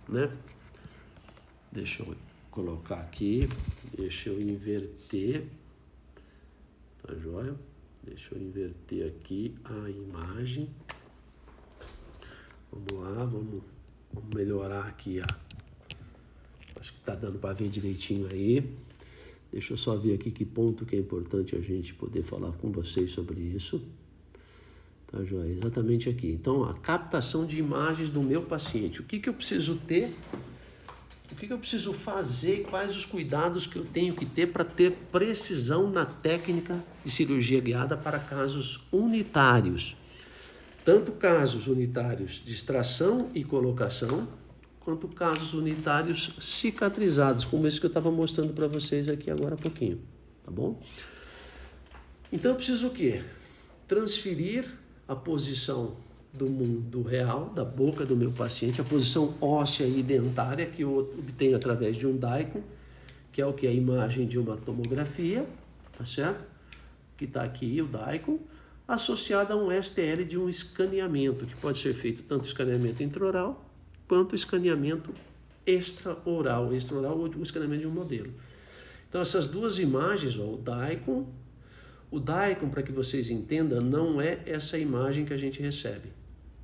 né? Deixa eu colocar aqui, deixa eu inverter, tá joia? Deixa eu inverter aqui a imagem. Vamos lá, vamos melhorar aqui acho que tá dando para ver direitinho aí. Deixa eu só ver aqui que ponto que é importante a gente poder falar com vocês sobre isso. Tá joia? Exatamente aqui. Então, a captação de imagens do meu paciente. O que eu preciso ter? O que eu preciso fazer? Quais os cuidados que eu tenho que ter para ter precisão na técnica de cirurgia guiada para casos unitários? Tanto casos unitários de extração e colocação, quanto casos unitários cicatrizados, como esse que eu estava mostrando para vocês aqui agora há pouquinho. Tá bom? Então, eu preciso o quê? Transferir a posição do mundo real, da boca do meu paciente, a posição óssea e dentária que eu obtenho através de um DAICO, que é o que? A imagem de uma tomografia, tá certo? Que está aqui o DAICO, associada a um STL de um escaneamento, que pode ser feito tanto escaneamento intraoral, quanto escaneamento extraoral. Extraoral ou o escaneamento de um modelo. Então, essas duas imagens, ó, o DAICO, para que vocês entendam, não é essa imagem que a gente recebe.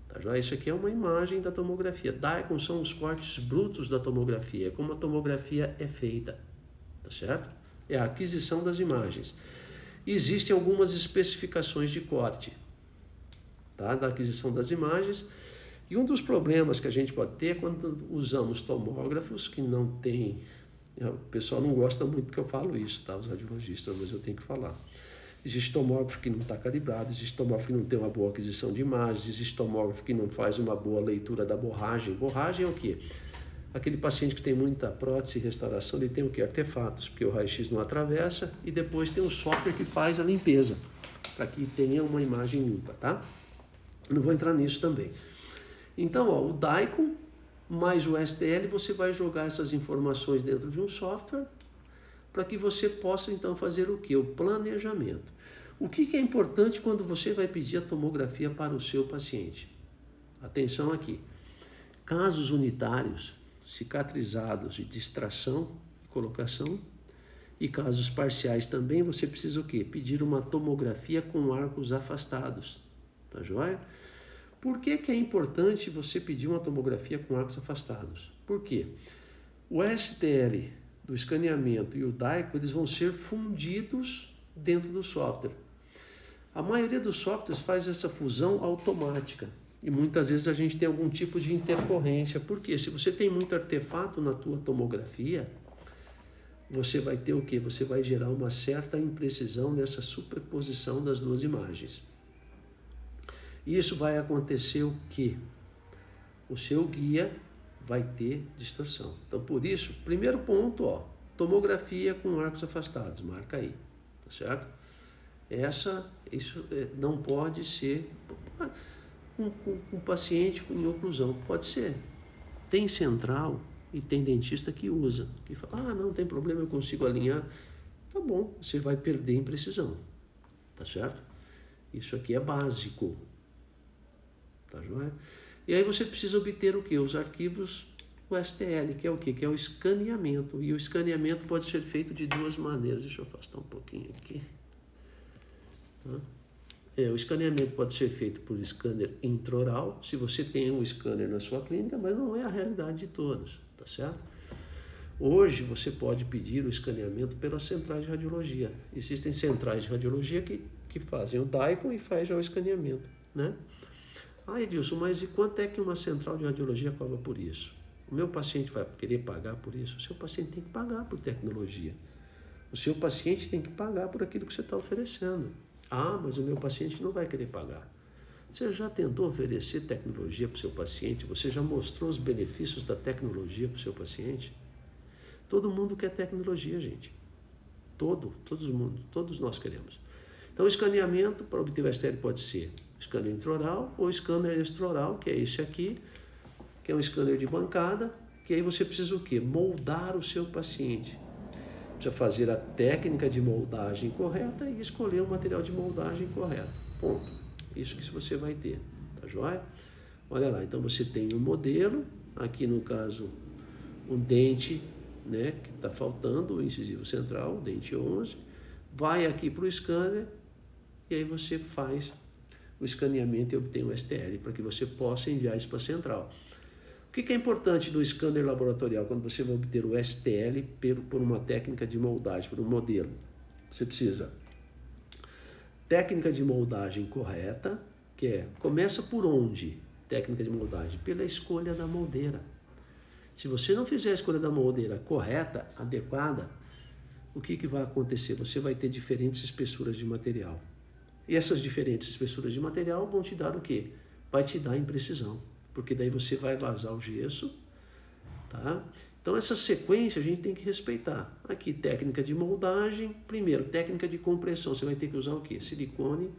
Tá, já? Isso aqui é uma imagem da tomografia. DAICO são os cortes brutos da tomografia, é como a tomografia é feita. Tá certo? É a aquisição das imagens. Existem algumas especificações de corte, tá, da aquisição das imagens. E um dos problemas que a gente pode ter é quando usamos tomógrafos que não tem... O pessoal não gosta muito que eu falo isso, tá? Os radiologistas, mas eu tenho que falar. Existe tomógrafo que não está calibrado, existe tomógrafo que não tem uma boa aquisição de imagens, existe tomógrafo que não faz uma boa leitura da borragem. Borragem é o quê? Aquele paciente que tem muita prótese e restauração, ele tem o quê? Artefatos, porque o raio-x não atravessa, e depois tem um software que faz a limpeza, para que tenha uma imagem limpa, tá? Não vou entrar nisso também. Então, ó, o DAICO mais o STL, você vai jogar essas informações dentro de um software para que você possa, então, fazer o quê? O planejamento. O que é importante quando você vai pedir a tomografia para o seu paciente? Atenção aqui. Casos unitários, cicatrizados de distração, colocação, e casos parciais também, você precisa o quê? Pedir uma tomografia com arcos afastados. Tá joia? Por que que é importante você pedir uma tomografia com arcos afastados? Por quê? O STL do escaneamento e o DICO, eles vão ser fundidos dentro do software. A maioria dos softwares faz essa fusão automática e muitas vezes a gente tem algum tipo de intercorrência. Por quê? Se você tem muito artefato na tua tomografia, você vai ter o quê? Você vai gerar uma certa imprecisão nessa superposição das duas imagens. E isso vai acontecer o quê? O seu guia vai ter distorção. Então, por isso, primeiro ponto, ó, tomografia com arcos afastados, marca aí, tá certo? Isso não pode ser com paciente em oclusão, pode ser. Tem central e tem dentista que usa, que fala, não tem problema, eu consigo alinhar. Tá bom, você vai perder em precisão, tá certo? Isso aqui é básico, tá joia? E aí você precisa obter o quê? Os arquivos do STL, que é o quê? Que é o escaneamento. E o escaneamento pode ser feito de duas maneiras. Deixa eu afastar um pouquinho aqui. Tá? O escaneamento pode ser feito por scanner intraoral, se você tem um scanner na sua clínica, mas não é a realidade de todos, tá certo? Hoje você pode pedir o escaneamento pelas centrais de radiologia. Existem centrais de radiologia que fazem o DICOM e faz já o escaneamento, né? Edilson, mas e quanto é que uma central de radiologia cobra por isso? O meu paciente vai querer pagar por isso? O seu paciente tem que pagar por tecnologia. O seu paciente tem que pagar por aquilo que você está oferecendo. Mas o meu paciente não vai querer pagar. Você já tentou oferecer tecnologia para o seu paciente? Você já mostrou os benefícios da tecnologia para o seu paciente? Todo mundo quer tecnologia, gente. Todos nós queremos. Então, o escaneamento para obter o STL pode ser scanner intraoral ou scanner extraoral, que é esse aqui, que é um scanner de bancada, que aí você precisa o quê? Moldar o seu paciente. Precisa fazer a técnica de moldagem correta e escolher o material de moldagem correto. Ponto. Isso que você vai ter, tá joia? Olha lá, então você tem um modelo, aqui no caso, um dente, né, que está faltando, o incisivo central, dente 11, vai aqui para o scanner e aí você faz o escaneamento e obtém o STL para que você possa enviar isso para a central. O que é importante no scanner laboratorial quando você vai obter o STL por uma técnica de moldagem, por um modelo? Você precisa técnica de moldagem correta, que começa por onde? Técnica de moldagem? Pela escolha da moldeira. Se você não fizer a escolha da moldeira correta, adequada, o que vai acontecer? Você vai ter diferentes espessuras de material. E essas diferentes espessuras de material vão te dar o quê? Vai te dar imprecisão, porque daí você vai vazar o gesso, tá? Então essa sequência a gente tem que respeitar. Aqui, técnica de moldagem, primeiro, técnica de compressão, você vai ter que usar o quê? Silicone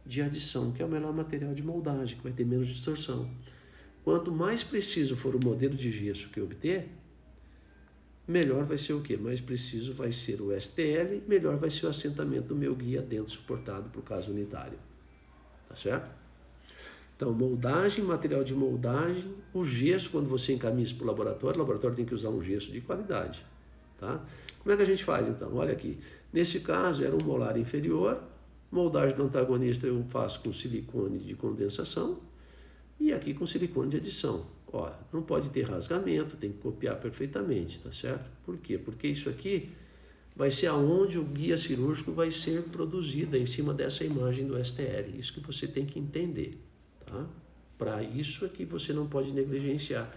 de adição, que é o melhor material de moldagem, que vai ter menos distorção. Quanto mais preciso for o modelo de gesso que eu obter, melhor vai ser o quê? Mais preciso vai ser o STL, melhor vai ser o assentamento do meu guia dentro suportado para o caso unitário. Tá certo? Então, moldagem, material de moldagem, o gesso, quando você encaminha isso para o laboratório tem que usar um gesso de qualidade. Tá? Como é que a gente faz então? Olha aqui, nesse caso era um molar inferior, moldagem do antagonista eu faço com silicone de condensação e aqui com silicone de adição. Ó, não pode ter rasgamento, tem que copiar perfeitamente, tá certo? Por quê? Porque isso aqui vai ser aonde o guia cirúrgico vai ser produzido, em cima dessa imagem do STL. Isso que você tem que entender, tá? Para isso é que você não pode negligenciar.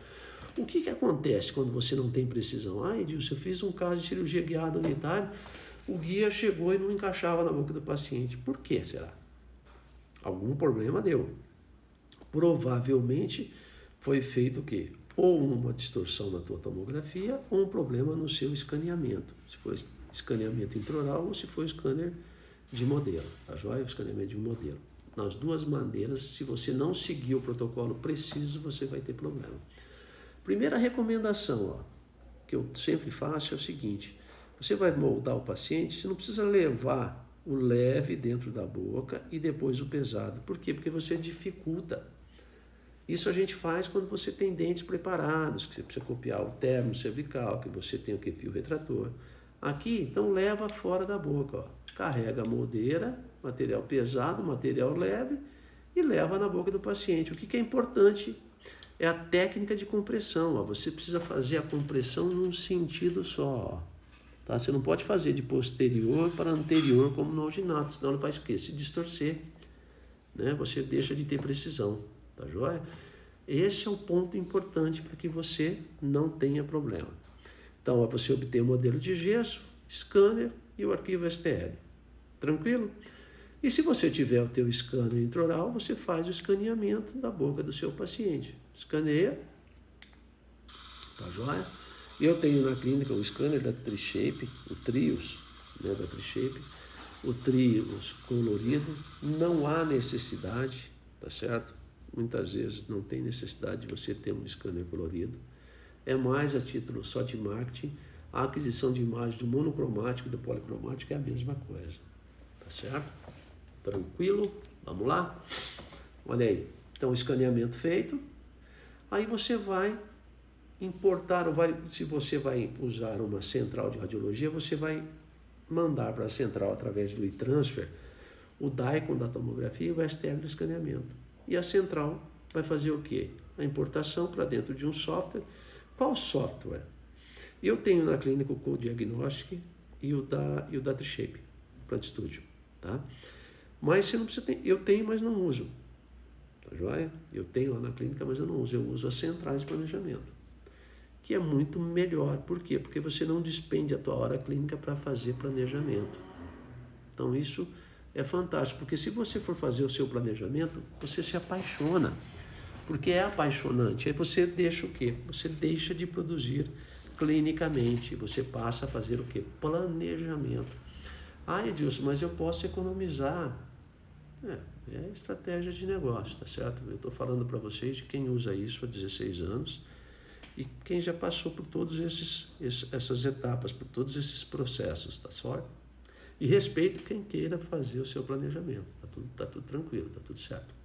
O que acontece quando você não tem precisão? Edilson, eu fiz um caso de cirurgia guiada unitária, o guia chegou e não encaixava na boca do paciente. Por que será? Algum problema deu. Provavelmente foi feito o quê? Ou uma distorção na tua tomografia ou um problema no seu escaneamento. Se for escaneamento intraoral ou se for scanner de modelo. Tá joia? O escaneamento de modelo. Nas duas maneiras, se você não seguir o protocolo preciso, você vai ter problema. Primeira recomendação, que eu sempre faço é o seguinte: você vai moldar o paciente, você não precisa levar o leve dentro da boca e depois o pesado. Por quê? Porque você dificulta. Isso a gente faz quando você tem dentes preparados, que você precisa copiar o termo cervical, que você tem o que? Fio retrator. Aqui, então, leva fora da boca. Carrega a moldeira, material pesado, material leve, e leva na boca do paciente. O que é importante é a técnica de compressão. Ó. Você precisa fazer a compressão num sentido só. Ó. Tá? Você não pode fazer de posterior para anterior como no alginato, senão ele vai o quê? Se distorcer. Né? Você deixa de ter precisão. Tá joia? Esse é o ponto importante para que você não tenha problema. Então, você obter o modelo de gesso, scanner e o arquivo STL. Tranquilo? E se você tiver o teu scanner intraoral, você faz o escaneamento da boca do seu paciente. Escaneia. Tá joia? Eu tenho na clínica o scanner da Trishape, o Trios, né, da Trishape. O Trios colorido. Não há necessidade, tá certo? Muitas vezes não tem necessidade de você ter um scanner colorido. É mais a título só de marketing. A aquisição de imagem do monocromático e do policromático é a mesma coisa. Tá certo? Tranquilo? Vamos lá? Olha aí. Então, escaneamento feito. Aí você vai importar, se você vai usar uma central de radiologia, você vai mandar para a central através do e-transfer o DICOM da tomografia e o STL do escaneamento. E a central vai fazer o quê? A importação para dentro de um software. Qual software? Eu tenho na clínica o CoDiagnostic e o da Trishape, Plant Studio, tá? Mas você não precisa ter, eu tenho, mas não uso. Tá joia? Eu tenho lá na clínica, mas eu não uso. Eu uso as centrais de planejamento, que é muito melhor. Por quê? Porque você não despende a tua hora clínica para fazer planejamento. Então isso é fantástico, porque se você for fazer o seu planejamento, você se apaixona, porque é apaixonante. Aí você deixa o quê? Você deixa de produzir clinicamente, você passa a fazer o quê? Planejamento. Ah, Edilson, mas eu posso economizar. É estratégia de negócio, tá certo? Eu estou falando para vocês de quem usa isso há 16 anos e quem já passou por todas essas etapas, por todos esses processos, tá certo? E respeito quem queira fazer o seu planejamento. Tá tudo tranquilo, tá tudo certo.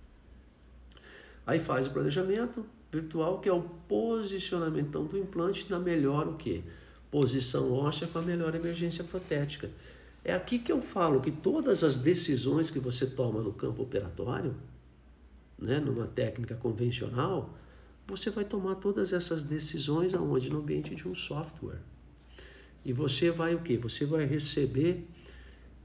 Aí faz o planejamento virtual, que é o posicionamento do implante na melhor o quê? Posição óssea com a melhor emergência protética. É aqui que eu falo que todas as decisões que você toma no campo operatório, né, numa técnica convencional, você vai tomar todas essas decisões aonde? No ambiente de um software. E você vai o quê? Você vai receber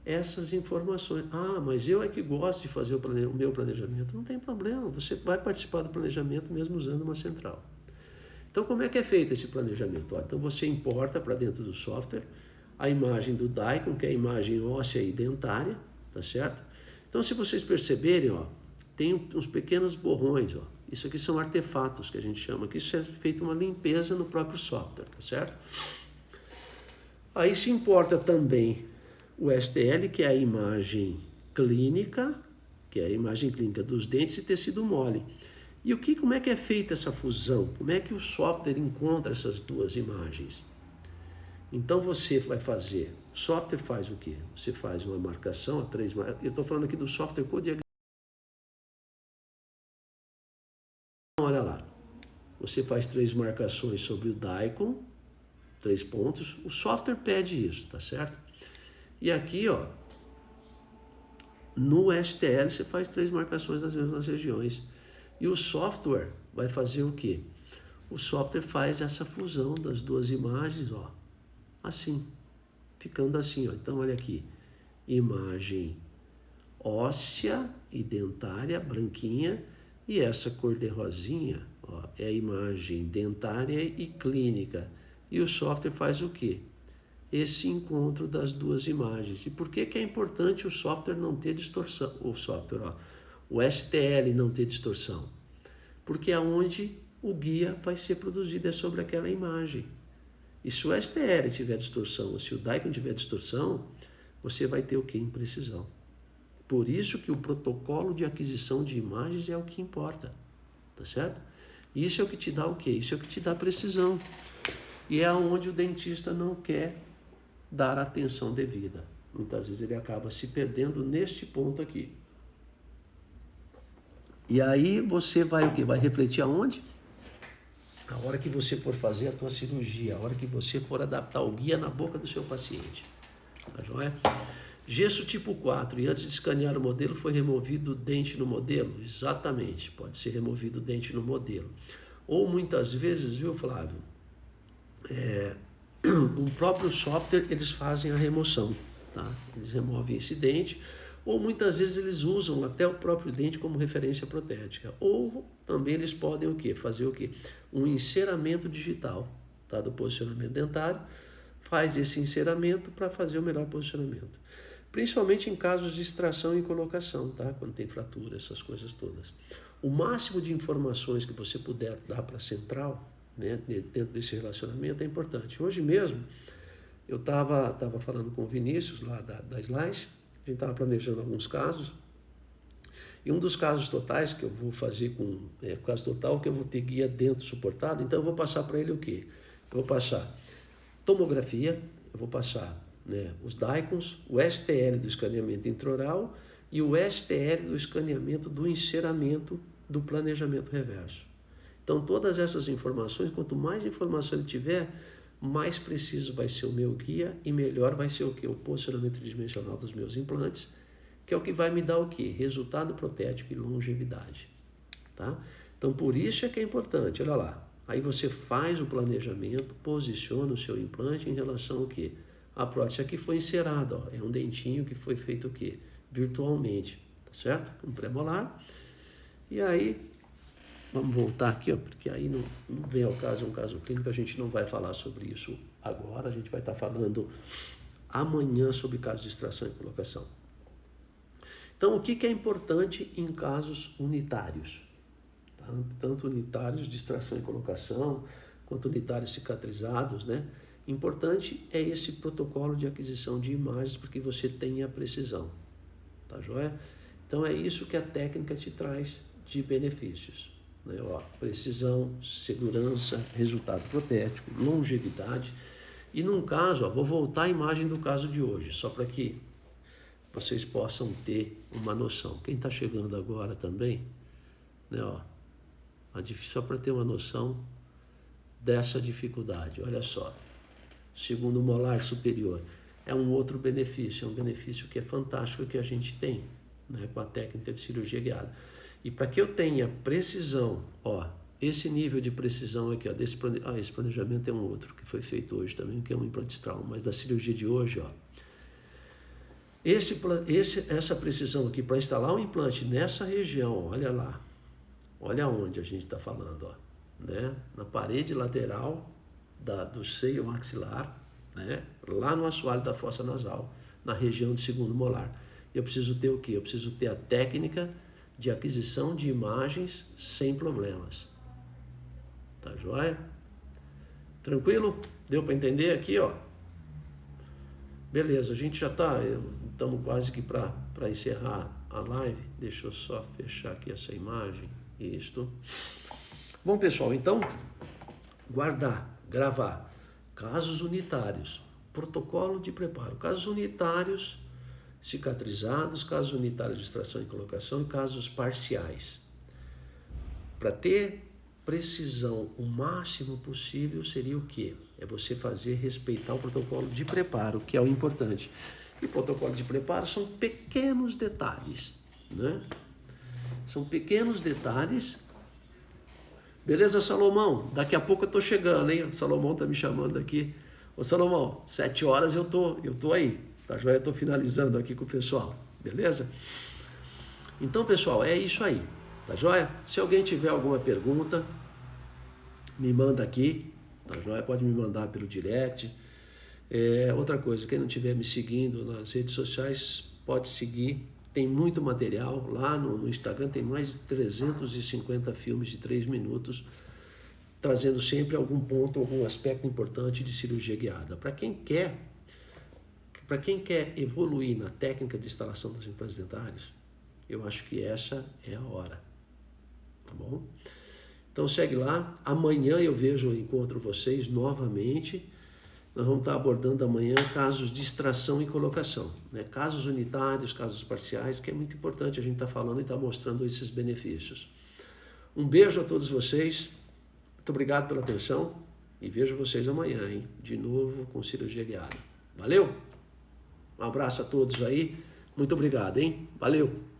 essas informações. Ah, mas eu é que gosto de fazer o meu planejamento. Não tem problema, você vai participar do planejamento mesmo usando uma central. Então, como é que é feito esse planejamento? Então, você importa para dentro do software a imagem do DICOM, que é a imagem óssea e dentária, tá certo? Então, se vocês perceberem, tem uns pequenos borrões, Isso aqui são artefatos que a gente chama, que isso é feito uma limpeza no próprio software, tá certo? Aí se importa também o STL, que é a imagem clínica, que é a imagem clínica dos dentes e tecido mole. E como é que é feita essa fusão? Como é que o software encontra essas duas imagens? Então você vai fazer, o software faz o quê? Você faz uma marcação a 3 marcações. Eu estou falando aqui do software CoDiagnostic. Olha lá, você faz 3 marcações sobre o DICOM, 3 pontos. O software pede isso, tá certo? E aqui, no STL você faz 3 marcações das mesmas regiões. E o software vai fazer o quê? O software faz essa fusão das duas imagens, assim, ficando assim, Então, olha aqui, imagem óssea e dentária, branquinha, e essa cor de rosinha, é a imagem dentária e clínica. E o software faz o quê? Esse encontro das duas imagens. E por que é importante o software não ter distorção? O STL não ter distorção? Porque é onde o guia vai ser produzido, é sobre aquela imagem. E se o STL tiver distorção, ou se o DICOM tiver distorção, você vai ter o quê? Imprecisão. Por isso que o protocolo de aquisição de imagens é o que importa, tá certo? Isso é o que te dá o quê? Isso é o que te dá precisão. E é onde o dentista não quer dar atenção devida. Muitas vezes ele acaba se perdendo neste ponto aqui. E aí você vai o quê? Vai refletir aonde? A hora que você for fazer a tua cirurgia, a hora que você for adaptar o guia na boca do seu paciente. Tá joia? Gesso tipo 4, e antes de escanear o modelo foi removido o dente no modelo? Exatamente, pode ser removido o dente no modelo. Ou muitas vezes, viu, Flávio, o próprio software eles fazem a remoção, tá? Eles removem esse dente, ou muitas vezes eles usam até o próprio dente como referência protética. Ou também eles podem o quê? Fazer o quê? Um enceramento digital, tá? Do posicionamento dentário, faz esse enceramento para fazer o melhor posicionamento. Principalmente em casos de extração e colocação, tá? Quando tem fratura, essas coisas todas. O máximo de informações que você puder dar para a central, né, dentro desse relacionamento é importante. Hoje mesmo, eu estava falando com o Vinícius, lá da Slice, a gente estava planejando alguns casos, e um dos casos totais que eu vou fazer o caso total, que eu vou ter guia dentro suportado, então eu vou passar para ele o quê? Eu vou passar tomografia, eu vou passar, né, os DICOMs, o STL do escaneamento intraoral e o STL do escaneamento do enceramento do planejamento reverso. Então, todas essas informações, quanto mais informação ele tiver, mais preciso vai ser o meu guia e melhor vai ser o quê? O posicionamento tridimensional dos meus implantes, que é o que vai me dar o quê? Resultado protético e longevidade. Tá? Então, por isso é que é importante, olha lá. Aí você faz o planejamento, posiciona o seu implante em relação ao quê? A prótese aqui foi encerada, ó, é um dentinho que foi feito o quê? Virtualmente, tá certo? Um pré-molar. E aí, vamos voltar aqui, ó, porque aí não vem ao caso, é um caso clínico, a gente não vai falar sobre isso agora, a gente vai estar falando amanhã sobre casos de extração e colocação. Então, o que é importante em casos unitários? Tanto unitários de extração e colocação, quanto unitários cicatrizados, né? Importante é esse protocolo de aquisição de imagens para que você tenha precisão, tá joia? Então é isso que a técnica te traz de benefícios, né? Ó, precisão, segurança, resultado protético, longevidade. E num caso, ó, vou voltar à imagem do caso de hoje, só para que vocês possam ter uma noção. Quem está chegando agora também, né, ó, só para ter uma noção dessa dificuldade. Olha só, segundo molar superior, é um outro benefício, é um benefício que é fantástico que a gente tem, né, com a técnica de cirurgia guiada. E para que eu tenha precisão, ó, esse nível de precisão aqui, ó, esse planejamento é um outro que foi feito hoje também, que é um implante estral, mas da cirurgia de hoje, ó, essa precisão aqui para instalar um implante nessa região, olha lá, olha onde a gente está falando, ó, né? Na parede lateral do seio maxilar, né? Lá no assoalho da fossa nasal, na região do segundo molar. Eu preciso ter o quê? Eu preciso ter a técnica de aquisição de imagens sem problemas. Tá joia? Tranquilo? Deu para entender aqui, ó? Beleza, a gente já está, estamos quase que para encerrar a live. Deixa eu só fechar aqui essa imagem. Isto. Bom, pessoal, então, guardar, gravar casos unitários, protocolo de preparo, casos unitários cicatrizados, casos unitários de extração e colocação e casos parciais. Para ter precisão o máximo possível seria o quê? É você respeitar o protocolo de preparo, que é o importante. E o protocolo de preparo são pequenos detalhes, né? São pequenos detalhes. Beleza, Salomão? Daqui a pouco eu tô chegando, hein? O Salomão tá me chamando aqui. Ô, Salomão, 7 horas eu tô aí. Tá joia? Eu tô finalizando aqui com o pessoal. Beleza? Então, pessoal, é isso aí. Tá joia? Se alguém tiver alguma pergunta, me manda aqui. Tá joia? Pode me mandar pelo direct. Outra coisa, quem não estiver me seguindo nas redes sociais, pode seguir. Tem muito material lá no Instagram, tem mais de 350 filmes de 3 minutos, trazendo sempre algum ponto, algum aspecto importante de cirurgia guiada. Para quem quer evoluir na técnica de instalação dos implantes dentários, eu acho que essa é a hora. Tá bom? Então segue lá, amanhã eu encontro vocês novamente. Nós vamos estar abordando amanhã casos de extração e colocação, né? Casos unitários, casos parciais, que é muito importante a gente estar falando e estar mostrando esses benefícios. Um beijo a todos vocês, muito obrigado pela atenção e vejo vocês amanhã, hein? De novo com cirurgia guiada. Valeu! Um abraço a todos aí. Muito obrigado, hein? Valeu!